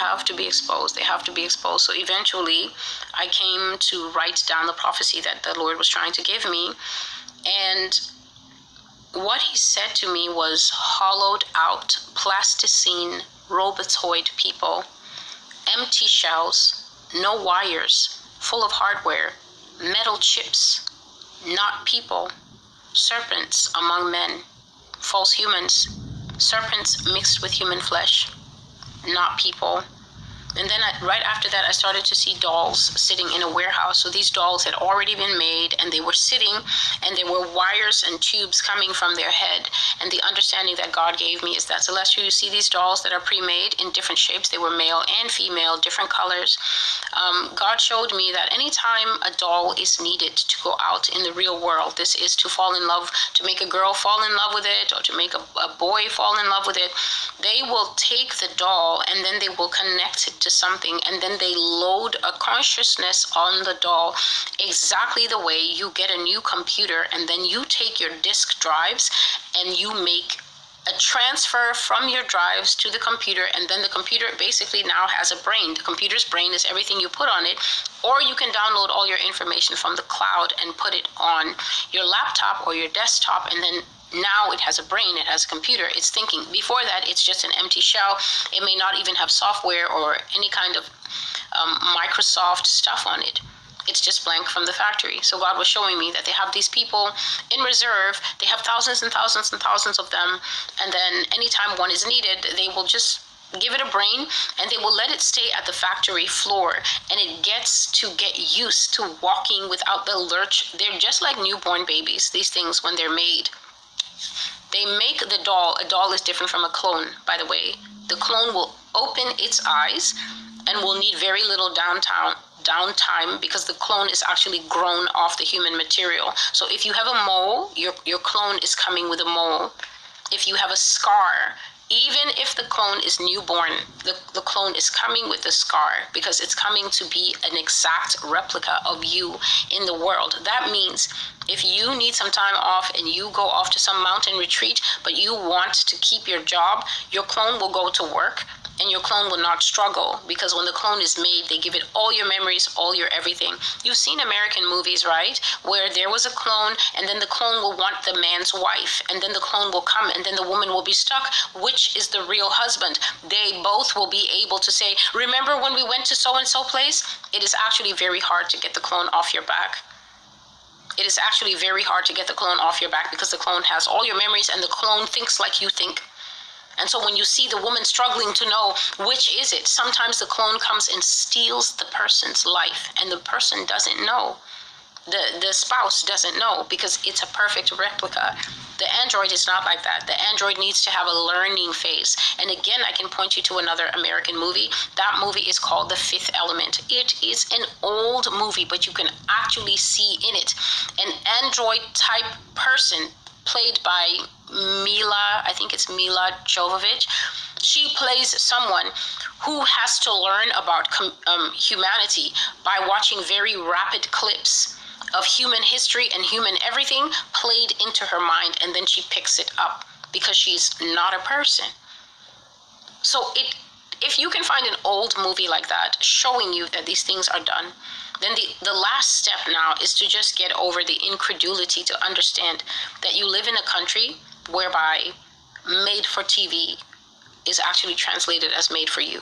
have to be exposed. They have to be exposed. So eventually, I came to write down the prophecy that the Lord was trying to give me. And what he said to me was hollowed out, plasticine, robotoid people, empty shells, no wires, full of hardware, metal chips, not people, serpents among men, false humans, serpents mixed with human flesh, not people. And then right after that, I started to see dolls sitting in a warehouse. So these dolls had already been made, and they were sitting, and there were wires and tubes coming from their head. And the understanding that God gave me is that, Celestial, you see these dolls that are pre-made in different shapes. They were male and female, different colors. God showed me that anytime a doll is needed to go out in the real world, this is to fall in love, to make a girl fall in love with it, or to make a boy fall in love with it, they will take the doll and then they will connect it to something, and then they load a consciousness on the doll exactly the way you get a new computer, and then you take your disk drives and you make a transfer from your drives to the computer, and then the computer basically now has a brain. The computer's brain is everything you put on it, or you can download all your information from the cloud and put it on your laptop or your desktop, and then now it has a brain, it has a computer, it's thinking. Before that, it's just an empty shell. It may not even have software or any kind of Microsoft stuff on it. It's just blank from the factory. So God was showing me that they have these people in reserve. They have thousands and thousands and thousands of them. And then anytime one is needed, they will just give it a brain, and they will let it stay at the factory floor, and it gets to get used to walking without the lurch. They're just like newborn babies, these things, when they're made. They make the doll. A doll is different from a clone, by the way. The clone will open its eyes and will need very little downtime because the clone is actually grown off the human material. So if you have a mole, your clone is coming with a mole. If you have a scar, even if the clone is newborn, the clone is coming with the scar because it's coming to be an exact replica of you in the world. That means if you need some time off and you go off to some mountain retreat, but you want to keep your job, your clone will go to work, and your clone will not struggle, because when the clone is made, they give it all your memories, all your everything. You've seen American movies, right? Where there was a clone, and then the clone will want the man's wife, and then the clone will come, and then the woman will be stuck. Which is the real husband? They both will be able to say, remember when we went to so-and-so place? It is actually very hard to get the clone off your back. It is actually very hard to get the clone off your back because the clone has all your memories, and the clone thinks like you think. And so when you see the woman struggling to know which is it, sometimes the clone comes and steals the person's life, and the person doesn't know. The spouse doesn't know because it's a perfect replica. The android is not like that. The android needs to have a learning phase. And again, I can point you to another American movie. That movie is called The Fifth Element. It is an old movie, but you can actually see in it an android type person played by I think it's Mila Jovovich. She plays someone who has to learn about humanity by watching very rapid clips of human history and human everything played into her mind, and then she picks it up because she's not a person. So if you can find an old movie like that showing you that these things are done, then the last step now is to just get over the incredulity, to understand that you live in a country whereby made for TV is actually translated as made for you.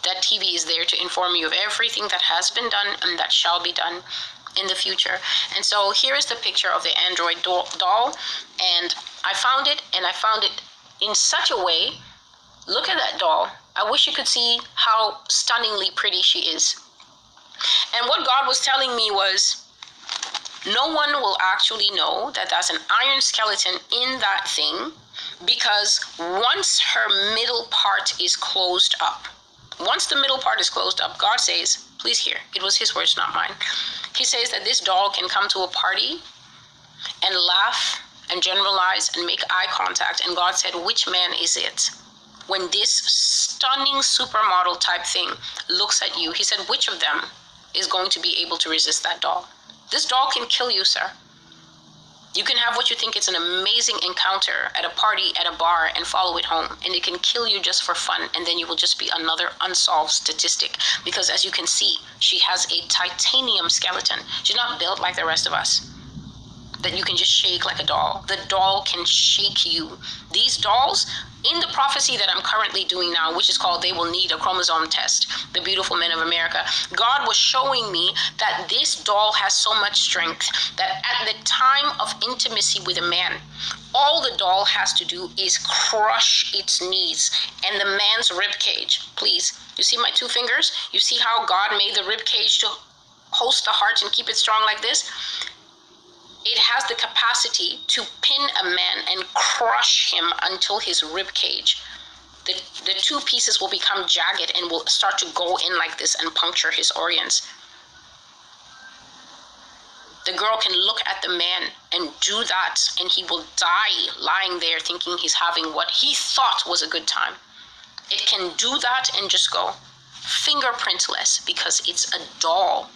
That TV is there to inform you of everything that has been done and that shall be done in the future. And so here is the picture of the android doll, and I found it in such a way. Look at that doll. I wish you could see how stunningly pretty she is. And what God was telling me was, no one will actually know that that's an iron skeleton in that thing, because once her middle part is closed up, once the middle part is closed up, God says, please hear, it was his words, not mine. He says that this doll can come to a party and laugh and generalize and make eye contact. And God said, which man is it? When this stunning supermodel type thing looks at you, he said, which of them is going to be able to resist that doll? This doll can kill you, sir. You can have what you think is an amazing encounter at a party, at a bar, and follow it home. And it can kill you just for fun. And then you will just be another unsolved statistic. Because as you can see, she has a titanium skeleton. She's not built like the rest of us, that you can just shake like a doll. The doll can shake you. These dolls, in the prophecy that I'm currently doing now, which is called They Will Need a Chromosome Test, the Beautiful Men of America, God was showing me that this doll has so much strength that at the time of intimacy with a man, all the doll has to do is crush its knees and the man's rib cage. Please, you see my 2 fingers? You see how God made the rib cage to host the heart and keep it strong like this? It has the capacity to pin a man and crush him until his rib cage, the 2 pieces will become jagged and will start to go in like this and puncture his organs. The girl can look at the man and do that, and he will die lying there thinking he's having what he thought was a good time. It can do that and just go fingerprintless because it's a doll.